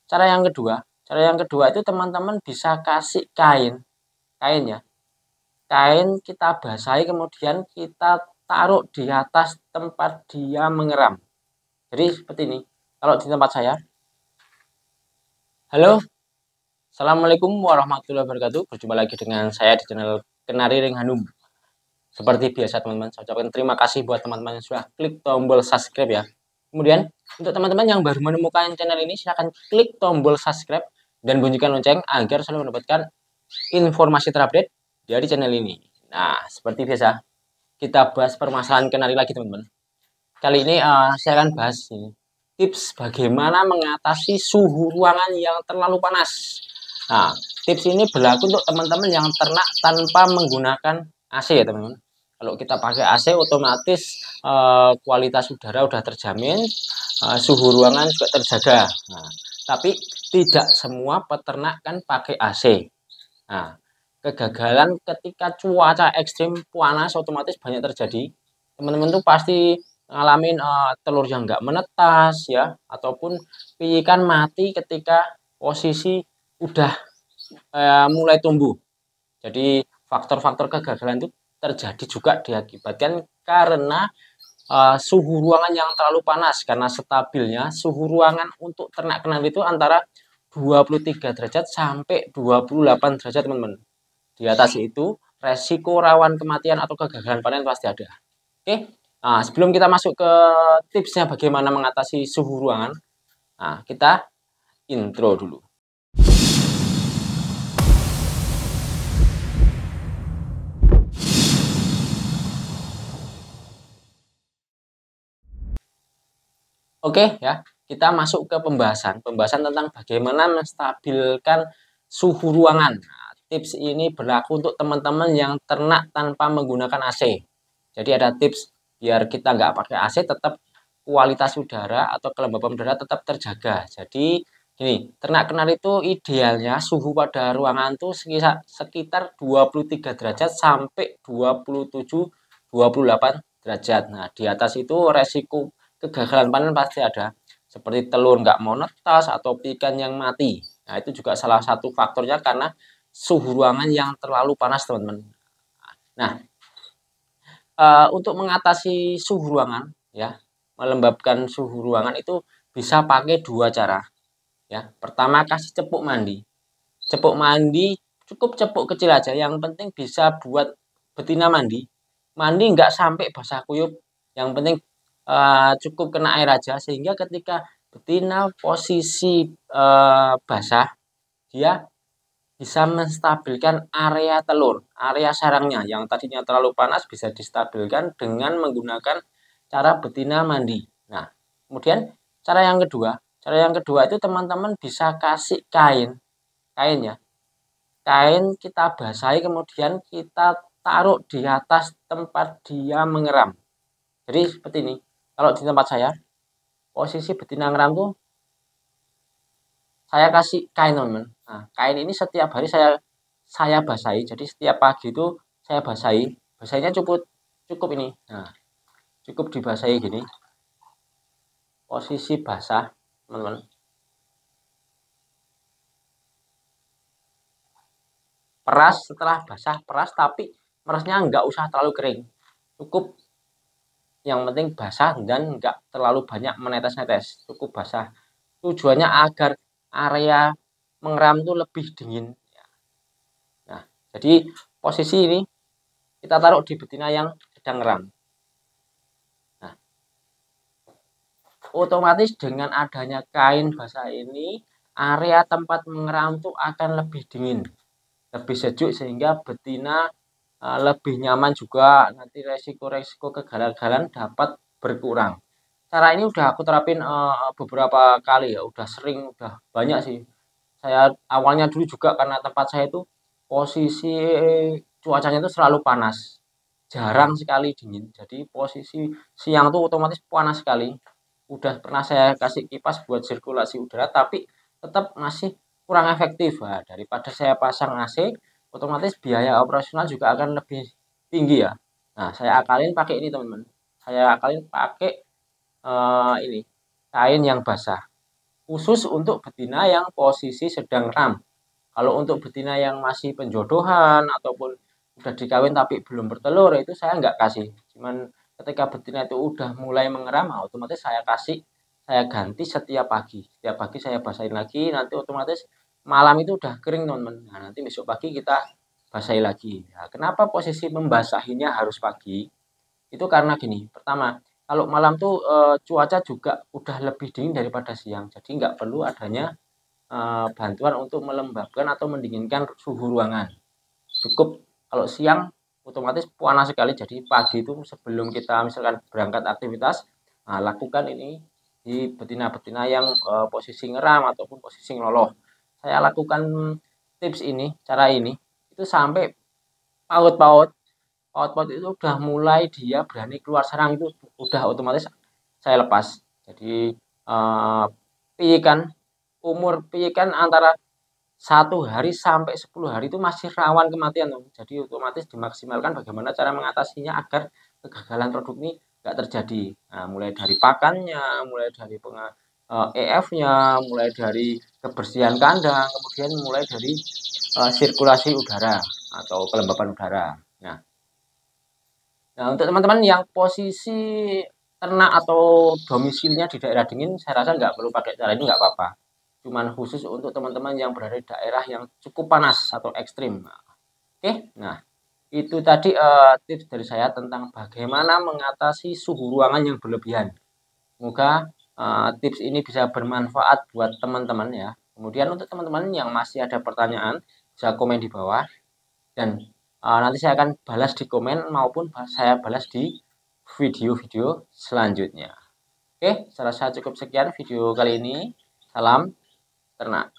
Cara yang kedua itu teman-teman bisa kasih kain ya. Kain kita basahi kemudian kita taruh di atas tempat dia mengeram. Jadi seperti ini. Kalau di tempat saya. Halo, Assalamualaikum warahmatullahi wabarakatuh. Berjumpa lagi dengan saya di channel Kenari Ring Hanum. Seperti biasa teman-teman, saya ucapkan terima kasih buat teman-teman yang sudah klik tombol subscribe ya. Kemudian untuk teman-teman yang baru menemukan channel ini, silahkan klik tombol subscribe dan bunyikan lonceng agar selalu mendapatkan informasi terupdate dari channel ini. Nah, seperti biasa, kita bahas permasalahan kenari lagi teman-teman. Kali ini saya akan bahas ini, tips bagaimana mengatasi suhu ruangan yang terlalu panas. Nah, tips ini berlaku untuk teman-teman yang ternak tanpa menggunakan AC ya teman-teman. Kalau kita pakai AC otomatis kualitas udara udah terjamin, suhu ruangan juga terjaga. Nah, tapi tidak semua peternak kan pakai AC. Nah, kegagalan ketika cuaca ekstrim panas otomatis banyak terjadi. Teman-teman tuh pasti ngalamin telur yang nggak menetas ya, ataupun ikan mati ketika posisi udah mulai tumbuh. Jadi faktor-faktor kegagalan itu terjadi juga diakibatkan karena suhu ruangan yang terlalu panas, karena stabilnya suhu ruangan untuk ternak kenari itu antara 23 derajat sampai 28 derajat teman-teman. Di atas itu resiko rawan kematian atau kegagalan panen pasti ada. Oke, nah, sebelum kita masuk ke tipsnya bagaimana mengatasi suhu ruangan, nah, kita intro dulu. Oke ya, kita masuk ke pembahasan tentang bagaimana menstabilkan suhu ruangan. Nah, tips ini berlaku untuk teman-teman yang ternak tanpa menggunakan AC. Jadi ada tips biar kita nggak pakai AC, tetap kualitas udara atau kelembapan udara tetap terjaga. Jadi gini, ternak kenari itu idealnya suhu pada ruangan itu sekitar 23 derajat sampai 27-28 derajat. Nah, di atas itu resiko kegagalan panen pasti ada, seperti telur nggak mau netas atau ikan yang mati. Nah, itu juga salah satu faktornya karena suhu ruangan yang terlalu panas teman-teman. Nah, untuk mengatasi suhu ruangan ya, melembabkan suhu ruangan itu bisa pakai dua cara ya. Pertama, kasih cepuk mandi. Cepuk mandi cukup cepuk kecil aja, yang penting bisa buat betina mandi. Mandi nggak sampai basah kuyup, yang penting cukup kena air aja, sehingga ketika betina posisi basah, dia bisa menstabilkan area telur, area sarangnya yang tadinya terlalu panas bisa distabilkan dengan menggunakan cara betina mandi. Nah, kemudian cara yang kedua itu teman-teman bisa kasih kain ya. Kain kita basahi kemudian kita taruh di atas tempat dia mengeram. Jadi seperti ini. Kalau di tempat saya, posisi betina ngeram tuh saya kasih kain teman-teman. Nah, kain ini setiap hari saya basahi. Jadi setiap pagi itu saya basahi. Basahinya cukup ini. Nah, cukup dibasahi gini. Posisi basah, teman-teman. Peras setelah basah, peras tapi merasnya nggak usah terlalu kering. Cukup yang penting basah dan nggak terlalu banyak menetes-netes. Cukup basah. Tujuannya agar area mengeram itu lebih dingin. Nah, jadi posisi ini kita taruh di betina yang sedang ngeram. Nah, otomatis dengan adanya kain basah ini, area tempat mengeram itu akan lebih dingin, lebih sejuk, sehingga betina lebih nyaman juga. Nanti resiko-resiko kegagalan dapat berkurang. Cara ini udah aku terapin beberapa kali ya, udah sering, udah banyak sih. Saya awalnya dulu juga karena tempat saya itu posisi cuacanya itu selalu panas, jarang sekali dingin. Jadi posisi siang tuh otomatis panas sekali. Udah pernah saya kasih kipas buat sirkulasi udara, tapi tetap masih kurang efektif. Nah, daripada saya pasang AC, otomatis biaya operasional juga akan lebih tinggi ya. Nah, saya akalin pakai ini teman-teman. Saya akalin pakai ini kain yang basah. khusus untuk betina yang posisi sedang ram. Kalau untuk betina yang masih penjodohan ataupun udah dikawin tapi belum bertelur, itu saya nggak kasih. Cuman ketika betina itu udah mulai mengeram, otomatis saya kasih, saya ganti setiap pagi. Setiap pagi saya basahin lagi, nanti otomatis malam itu udah kering teman-teman. Nah, nanti besok pagi kita basahi lagi. Nah, kenapa posisi membasahinya harus pagi? Itu karena gini, pertama, kalau malam tuh cuaca juga udah lebih dingin daripada siang, jadi nggak perlu adanya bantuan untuk melembabkan atau mendinginkan suhu ruangan. Cukup kalau siang otomatis panas sekali, jadi pagi itu sebelum kita misalkan berangkat aktivitas, nah, lakukan ini di betina-betina yang posisi ngeram ataupun posisi ngeloloh. Saya lakukan tips ini, cara ini, itu sampai paut-paut. Paut-paut itu udah mulai dia berani keluar sarang itu udah otomatis saya lepas. Jadi piikan, umur piikan antara 1 hari sampai 10 hari itu masih rawan kematian. Jadi otomatis dimaksimalkan bagaimana cara mengatasinya agar kegagalan produk ini nggak terjadi. Nah, mulai dari pakannya, mulai dari EF-nya, mulai dari kebersihan kandang, kemudian mulai dari sirkulasi udara atau kelembapan udara. Nah, untuk teman-teman yang posisi ternak atau domisilinya di daerah dingin, saya rasa nggak perlu pakai cara ini, nggak apa-apa. Cuman khusus untuk teman-teman yang berada di daerah yang cukup panas atau ekstrim. Oke, nah itu tadi tips dari saya tentang bagaimana mengatasi suhu ruangan yang berlebihan. Semoga tips ini bisa bermanfaat buat teman-teman ya. Kemudian untuk teman-teman yang masih ada pertanyaan, bisa komen di bawah. Dan nanti saya akan balas di komen maupun saya balas di video-video selanjutnya. Oke, saya rasa cukup sekian video kali ini. Salam ternak.